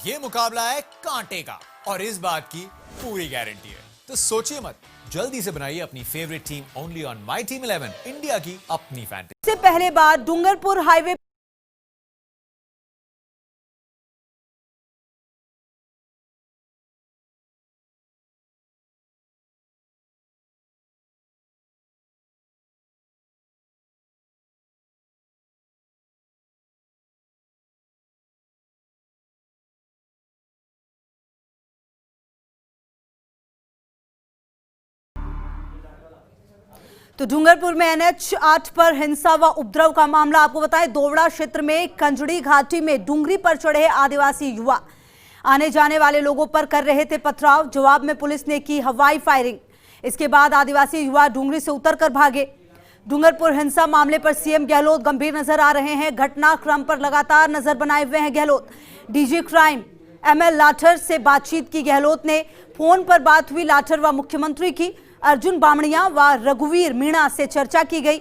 ये मुकाबला है कांटे का और इस बात की पूरी गारंटी है। तो सोचिए मत, जल्दी से बनाइए अपनी favourite team only on my team 11, India की अपनी फैंटेसी। से पहले बार डूंगरपुर हाईवे तो डूंगरपुर में NH 8 पर हिंसा व उपद्रव का मामला। आपको बताएं, दोवड़ा क्षेत्र में कंजड़ी घाटी में डूंगरी पर चढ़े आदिवासी युवा आने जाने वाले लोगों पर कर रहे थे पथराव। जवाब में पुलिस ने की हवाई फायरिंग। इसके बाद आदिवासी युवा डूंगरी से उतरकर भागे। डूंगरपुर हिंसा मामले पर सीएम गहलोत गंभीर नजर आ रहे हैं। घटनाक्रम पर लगातार नजर बनाए हुए हैं Gehlot. DG crime ML Lathar से बातचीत की गहलोत ने। फोन पर बात हुई लाठर व मुख्यमंत्री की। अर्जुन बामणिया व रघुवीर मीणा से चर्चा की गई।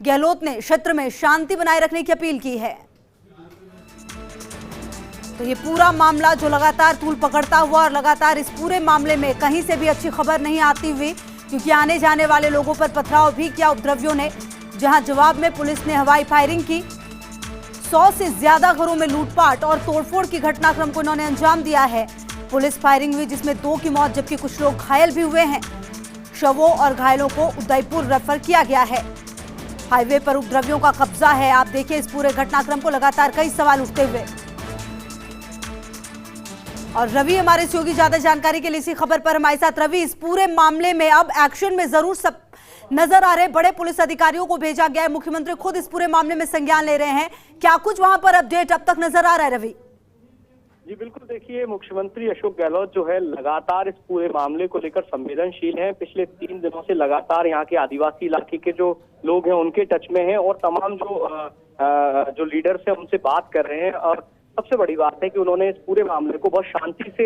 गहलोत ने क्षेत्र में शांति बनाए रखने की अपील की है। तो ये पूरा मामला जो लगातार तूल पकड़ता हुआ और लगातार इस पूरे मामले में कहीं से भी अच्छी खबर नहीं आती हुई, क्योंकि आने जाने वाले लोगों पर पथराव भी किया उपद्रवियों ने, जहां जवाब में पुलिस ने हवाई फायरिंग की। 100 से ज्यादा घरों में लूटपाट और तोड़फोड़ की घटनाक्रम को इन्होंने अंजाम दिया है। पुलिस फायरिंग हुई जिसमें 2 की मौत जबकि कुछ लोग घायल भी हुए हैं। शवों और घायलों को उदयपुर रेफर किया गया है। हाईवे पर उपद्रवियों का कब्जा है। आप देखिए इस पूरे घटनाक्रम को लगातार कई सवाल उठते हुए। और रवि हमारे सहयोगी ज्यादा जानकारी के लिए इसी खबर पर हमारे साथ। रवि, इस पूरे मामले में अब एक्शन में जरूर सब नजर आ रहे, बड़े पुलिस अधिकारियों को भेजा गया है, मुख्यमंत्री खुद इस पूरे मामले में संज्ञान ले रहे हैं, क्या कुछ वहां पर अपडेट अब तक नजर आ रहा है रवि? जी बिल्कुल, देखिए मुख्यमंत्री अशोक गहलोत जो है लगातार इस पूरे मामले को लेकर संवेदनशील हैं। पिछले 3 दिनों से लगातार यहाँ के आदिवासी इलाके के जो लोग हैं उनके टच में हैं और तमाम जो लीडर्स हैं उनसे बात कर रहे हैं। और सबसे बड़ी बात है कि उन्होंने इस पूरे मामले को बहुत शांति से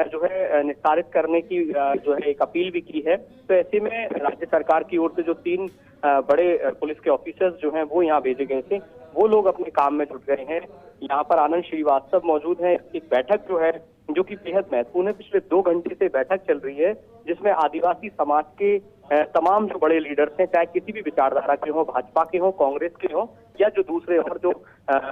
जो है निस्तारित करने की जो है एक अपील भी की है। तो ऐसे में राज्य सरकार की ओर से जो 3 बड़े पुलिस के ऑफिसर्स जो हैं वो यहाँ भेजे गए थे, वो लोग अपने काम में जुट गए हैं। यहाँ पर आनंद श्रीवास्तव मौजूद हैं। एक बैठक जो है जो कि बेहद महत्वपूर्ण है, पिछले 2 घंटे से बैठक चल रही है जिसमें आदिवासी समाज के तमाम जो बड़े लीडर्स हैं, चाहे किसी भी विचारधारा के हों, भाजपा के हों, कांग्रेस के हों या जो दूसरे और जो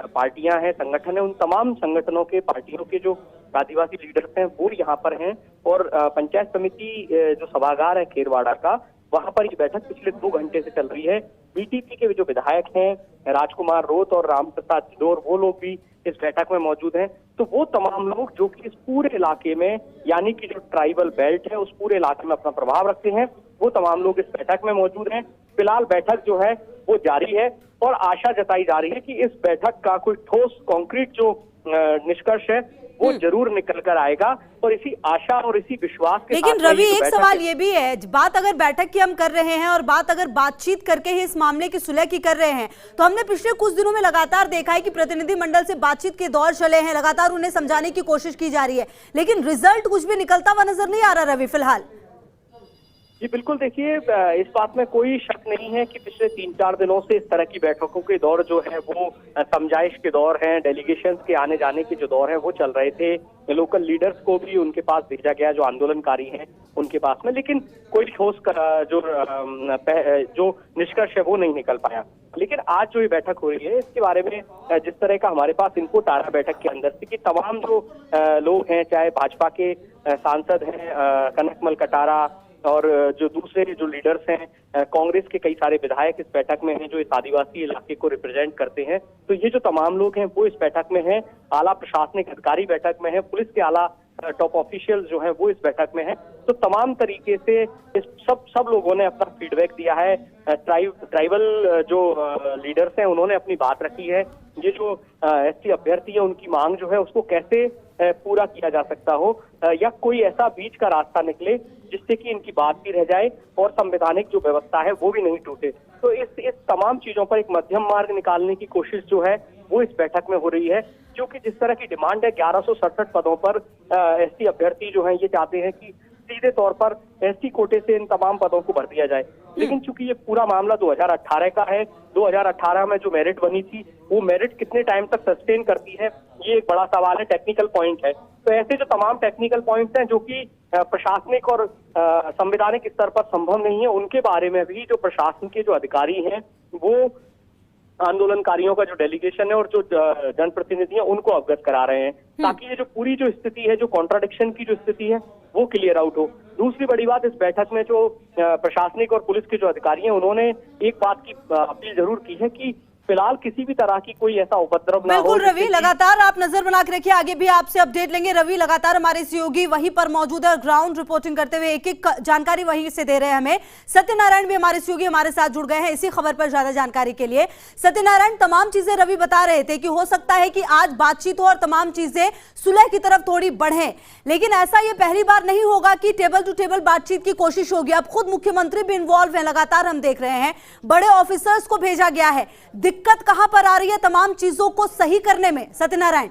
पार्टियां हैं, संगठन है, उन तमाम संगठनों के पार्टियों के जो आदिवासी लीडर्स हैं वो यहाँ पर हैं। और पंचायत समिति जो सभागार है खेरवाड़ा का, वहां पर ये बैठक पिछले 2 घंटे से चल रही है। बीटीपी के जो विधायक हैं राजकुमार रोत और राम प्रसाद जिदौर, वो लोग भी इस बैठक में मौजूद हैं। तो वो तमाम लोग जो कि इस पूरे इलाके में, यानी कि जो ट्राइबल बेल्ट है उस पूरे इलाके में अपना प्रभाव रखते हैं, वो तमाम लोग इस बैठक में मौजूद हैं। फिलहाल बैठक जो है वो जारी है और आशा जताई जा रही है कि इस बैठक का कोई ठोस कॉन्क्रीट जो निष्कर्ष है वो जरूर निकल कर आएगा। और इसी आशा और इसी विश्वास के लेकिन साथ रवि, एक सवाल ये भी है, बात अगर बैठक की हम कर रहे हैं और बात अगर बातचीत करके ही इस मामले की सुलह की कर रहे हैं, तो हमने पिछले कुछ दिनों में लगातार देखा है कि प्रतिनिधि मंडल से बातचीत के दौर चले हैं, लगातार उन्हें समझाने की कोशिश की जा रही है, लेकिन रिजल्ट कुछ भी निकलता हुआ नजर नहीं आ रहा रवि फिलहाल। जी बिल्कुल, देखिए इस बात में कोई शक नहीं है कि पिछले 3-4 दिनों से इस तरह की बैठकों के दौर जो है वो समझाइश के दौर हैं, डेलीगेशंस के आने जाने के जो दौर हैं वो चल रहे थे। लोकल लीडर्स को भी उनके पास भेजा गया जो आंदोलनकारी हैं उनके पास में, लेकिन कोई ठोस जो निष्कर्ष है वो नहीं निकल पाया। लेकिन आज जो ये बैठक हो रही है इसके बारे में जिस तरह का हमारे पास इनपुट आ रहा है बैठक के अंदर से कि तमाम जो लोग हैं, चाहे भाजपा के सांसद हैं कनकमल कटारा और जो दूसरे जो लीडर्स हैं, कांग्रेस के कई सारे विधायक इस बैठक में हैं जो इस आदिवासी इलाके को रिप्रेजेंट करते हैं। तो ये जो तमाम लोग हैं वो इस बैठक में हैं। आला प्रशासनिक अधिकारी बैठक में है, पुलिस के आला टॉप ऑफिशियल्स जो हैं वो इस बैठक में हैं। तो तमाम तरीके से इस सब लोगों ने अपना फीडबैक दिया है। ट्राइबल जो लीडर्स हैं उन्होंने अपनी बात रखी है। ये जो SC अभ्यर्थी है उनकी मांग जो है उसको कैसे पूरा किया जा सकता हो या कोई ऐसा बीच का रास्ता निकले जिससे कि इनकी बात भी रह जाए और संवैधानिक जो व्यवस्था है वो भी नहीं टूटे। तो इस तमाम चीजों पर एक मध्यम मार्ग निकालने की कोशिश जो है वो इस बैठक में हो रही है। क्योंकि जिस तरह की डिमांड है 1167 पदों पर SC अभ्यर्थी जो है ये चाहते हैं कि सीधे तौर पर SC कोटे से इन तमाम पदों को भर दिया जाए। लेकिन चूंकि ये पूरा मामला 2018 का है, 2018 में जो मेरिट बनी थी वो मेरिट कितने टाइम तक सस्टेन करती है, ये एक बड़ा सवाल है, टेक्निकल पॉइंट है। तो ऐसे जो तमाम टेक्निकल पॉइंट्स हैं जो कि प्रशासनिक और संवैधानिक स्तर पर संभव नहीं है, उनके बारे में भी जो प्रशासन के जो अधिकारी हैं वो आंदोलनकारियों का जो डेलीगेशन है और जो जनप्रतिनिधि हैं उनको अवगत करा रहे हैं, ताकि ये जो पूरी जो स्थिति है, जो कॉन्ट्राडिक्शन की जो स्थिति है वो क्लियर आउट हो। दूसरी बड़ी बात, इस बैठक में जो प्रशासनिक और पुलिस के जो अधिकारी हैं उन्होंने एक बात की अपील जरूर की है कि फिलहाल किसी भी तरह की कोई ऐसा उपद्रव ना हो। बिल्कुल रवि, लगातार आप नजर बना के रखिए, आगे भी आपसे अपडेट लेंगे। रवि लगातार हमारे सहयोगी वहीं पर मौजूद है, ग्राउंड रिपोर्टिंग करते हुए एक एक जानकारी वहीं से दे रहे हैं हमें। सत्यनारायण भी हमारे सहयोगी हमारे साथ जुड़ गए हैं इसी खबर पर ज्यादा जानकारी के लिए। सत्यनारायण, तमाम चीजें रवि बता रहे थे कि हो सकता है कि आज बातचीत हो और तमाम चीजें सुलह की तरफ थोड़ी बढ़े, लेकिन ऐसा ये पहली बार नहीं होगा कि टेबल टू टेबल बातचीत की कोशिश होगी। अब खुद मुख्यमंत्री भी इन्वॉल्व है, लगातार हम देख रहे हैं, बड़े ऑफिसर्स को भेजा गया है। दिक्कत कहां पर आ रही है तमाम चीजों को सही करने में, सत्यनारायण?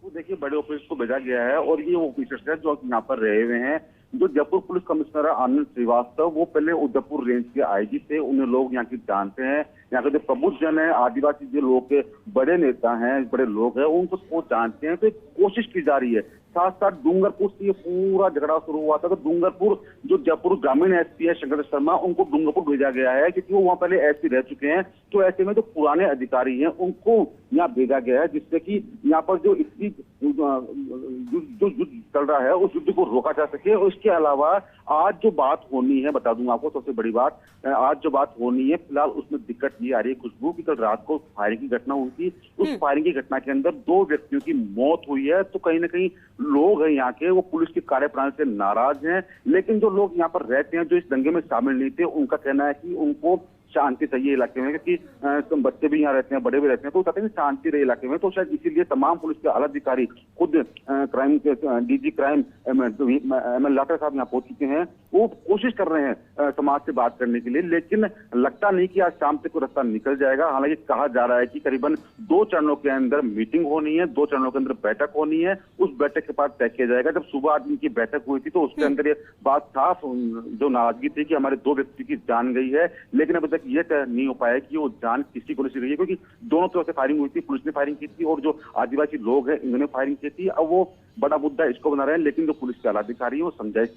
वो देखिए, बड़े ऑफिस को भेजा गया है और ये ऑफिसर्स हैं जो यहाँ पर रहे हुए हैं। जो जयपुर पुलिस कमिश्नर आनंद श्रीवास्तव, वो पहले उदयपुर रेंज के आईजी थे, उन्हें लोग यहाँ की जानते हैं। यहाँ के जो प्रबुद्ध जन है, आदिवासी जो लोग के बड़े नेता हैं, बड़े लोग हैं, उनको वो जानते हैं। तो कोशिश की जा रही है। साथ साथ डूंगरपुर से ये पूरा झगड़ा शुरू हुआ था, तो डूंगरपुर जो जयपुर ग्रामीण एसपी है शंकर शर्मा, उनको डूंगरपुर भेजा गया है क्योंकि वो वहाँ पहले एसपी रह चुके हैं। तो ऐसे में जो पुराने अधिकारी हैं उनको यहाँ भेजा गया है, जिससे कि यहाँ पर जो इतनी जो युद्ध चल रहा है उस युद्ध को रोका जा सके। और इसके अलावा आज जो बात होनी है, बता दूंगा आपको सबसे बड़ी बात, आज जो बात होनी है फिलहाल उसमें दिक्कत ये आ रही है खुशबू की, कल रात को फायरिंग की घटना हुई थी। उस फायरिंग की घटना के अंदर 2 व्यक्तियों की मौत हुई है। तो कहीं ना कहीं लोग हैं यहाँ के, वो पुलिस की कार्यप्रणाली से नाराज हैं। लेकिन जो लोग यहाँ पर रहते हैं, जो इस दंगे में शामिल नहीं थे, उनका कहना है कि उनको शांति चाहिए इलाके में, क्योंकि बच्चे भी यहाँ रहते हैं, बड़े भी रहते हैं, तो कहते हैं शांति रहे इलाके में। तो शायद इसीलिए तमाम पुलिस के आला अधिकारी, खुद क्राइम के डीजी क्राइम ML लाठर साहब यहाँ पहुंच चुके हैं। वो कोशिश कर रहे हैं समाज से बात करने के लिए, लेकिन लगता नहीं कि आज शाम तक कोई रास्ता निकल जाएगा। हालांकि कहा जा रहा है कि करीबन 2 चरणों के अंदर मीटिंग होनी है, 2 चरणों के अंदर बैठक होनी है। उस बैठक के बाद तय किया जाएगा। जब सुबह आज इनकी बैठक हुई थी तो उसके अंदर ये बात साफ जो नाराजगी थी कि हमारे 2 व्यक्ति की जान गई है, लेकिन अभी तक ये तय नहीं हो पाया कि वो जान किसी को नहीं गई है, क्योंकि दोनों तरफ से फायरिंग हुई थी। पुलिस ने फायरिंग की थी और जो आदिवासी लोग हैं इन्होंने फायरिंग की थी। अब वो बड़ा मुद्दा इसको बना रहे हैं, लेकिन जो पुलिस के आलाधिकारी है वो समझाइश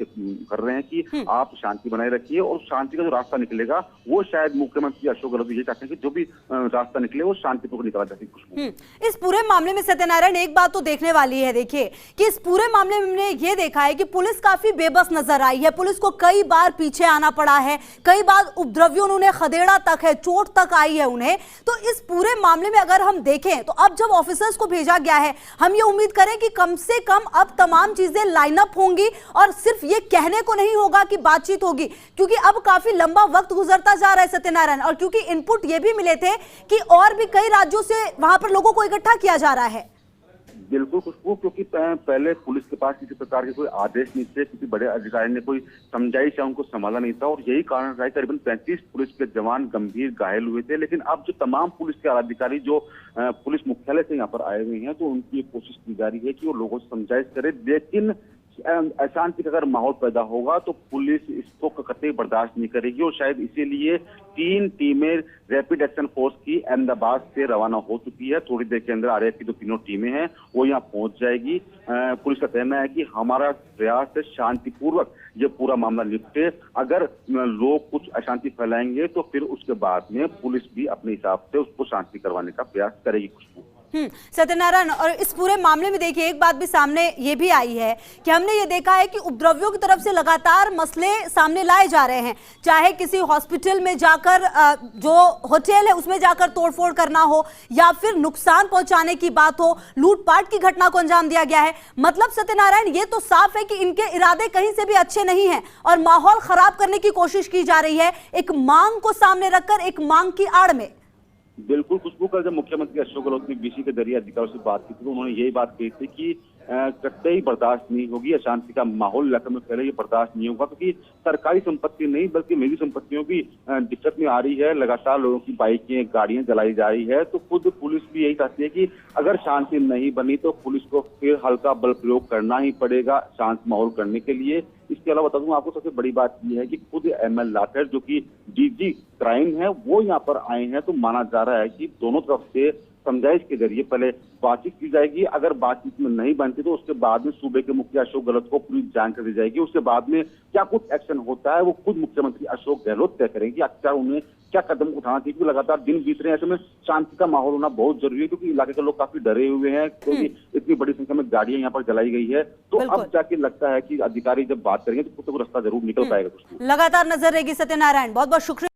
कर रहे हैं कि आप शांति बनाए रखिए और शांति का जो रास्ता निकलेगा वो शायद मुख्यमंत्री अशोक गहलोत ये चाहते हैं कि जो भी रास्ता निकले वो शांतिपूर्वक निकला जा सके। इस पूरे मामले में सत्यनारायण एक बात तो देखने वाली है, देखिए कि इस पूरे मामले में हमने ये देखा है कि पुलिस काफी बेबस नजर आई है। पुलिस को कई बार पीछे आना पड़ा है, कई बार उपद्रवियों उन्हें खदेड़ा तक है, चोट तक आई है उन्हें। तो इस पूरे मामले में अगर हम देखें तो अब जब ऑफिसर्स को भेजा गया है, हम ये उम्मीद करें कि कम से कम अब तमाम चीजें लाइन अप होंगी और सिर्फ ये कहने को नहीं होगा कि बातचीत होगी, क्योंकि अब काफी लंबा वक्त गुजरता जा रहा है सत्यनारायण। और क्योंकि इनपुट ये भी मिले थे कि और भी कई राज्यों से वहां पर लोगों को इकट्ठा किया जा रहा है। बिल्कुल खुशबू, क्योंकि पहले पुलिस के पास किसी प्रकार के कोई आदेश नहीं थे, किसी बड़े अधिकारी ने कोई समझाइश या उनको संभाला नहीं था और यही कारण रहा है करीबन 35 पुलिस के जवान गंभीर घायल हुए थे। लेकिन अब जो तमाम पुलिस के अधिकारी जो पुलिस मुख्यालय से यहाँ पर आए हुए हैं, तो उनकी कोशिश की जा रही है कि वो लोगों से समझाइश करे। लेकिन अशांति का अगर माहौल पैदा होगा तो पुलिस इसको कतई बर्दाश्त नहीं करेगी और शायद इसीलिए 3 टीमें रैपिड एक्शन फोर्स की अहमदाबाद से रवाना हो चुकी है। थोड़ी देर के अंदर RF की जो 3 टीमें हैं वो यहाँ पहुंच जाएगी। पुलिस का कहना है कि हमारा प्रयास है शांतिपूर्वक ये पूरा मामला निपटे। अगर लोग कुछ अशांति फैलाएंगे तो फिर उसके बाद में पुलिस भी अपने हिसाब से उसको शांति करवाने का प्रयास करेगी। खुशबू, सत्यनारायण, और इस पूरे मामले में देखिए एक बात भी सामने ये भी आई है कि हमने ये देखा है कि उपद्रवियों की तरफ से लगातार मसले सामने लाए जा रहे हैं, चाहे किसी हॉस्पिटल में जाकर जो होटल है उसमें जाकर तोड़फोड़ करना हो या फिर नुकसान पहुंचाने की बात हो, लूटपाट की घटना को अंजाम दिया गया है। मतलब सत्यनारायण ये तो साफ है कि इनके इरादे कहीं से भी अच्छे नहीं हैं और माहौल खराब करने की कोशिश की जा रही है, एक मांग को सामने रखकर, एक मांग की आड़ में। बिल्कुल खुशबू, कल जब मुख्यमंत्री अशोक गहलोत ने BC के जरिए अधिकारियों से बात की थी तो उन्होंने यही बात कही थी कि कतई बर्दाश्त नहीं होगी। अशांति का माहौल इलाके में फैले, ये बर्दाश्त नहीं होगा, क्योंकि सरकारी संपत्ति नहीं बल्कि निजी संपत्तियों की दिक्कत में आ रही है। लगातार लोगों की बाइकें, गाड़ियां जलाई जा रही है। तो खुद पुलिस भी यही चाहती है कि अगर शांति नहीं बनी तो पुलिस को फिर हल्का बल प्रयोग करना ही पड़ेगा शांत माहौल करने के लिए। इसके अलावा बता दूं आपको, सबसे बड़ी बात यह है कि खुद ML लाठर जो कि DG क्राइम है वो यहाँ पर आए हैं। तो माना जा रहा है कि दोनों तरफ से समझाइश के जरिए पहले बातचीत की जाएगी। अगर बातचीत में नहीं बनती तो उसके बाद में सूबे के मुखिया अशोक गहलोत को पूरी जानकारी दी जाएगी। उसके बाद में क्या कुछ एक्शन होता है वो खुद मुख्यमंत्री अशोक गहलोत तय करेंगे। अच्छा, उन्हें क्या कदम उठाना चाहिए, क्योंकि लगातार दिन बीत रहे हैं। ऐसे में शांति का माहौल होना बहुत जरूरी है, क्योंकि इलाके के लोग काफी डरे हुए हैं, क्योंकि इतनी बड़ी संख्या में गाड़ियां यहाँ पर जलाई गई है। तो अब जाके लगता है कि अधिकारी जब बात करेंगे तो कुछ रास्ता जरूर निकल पाएगा। लगातार नजर रहेगी। सत्यनारायण, बहुत बहुत शुक्रिया।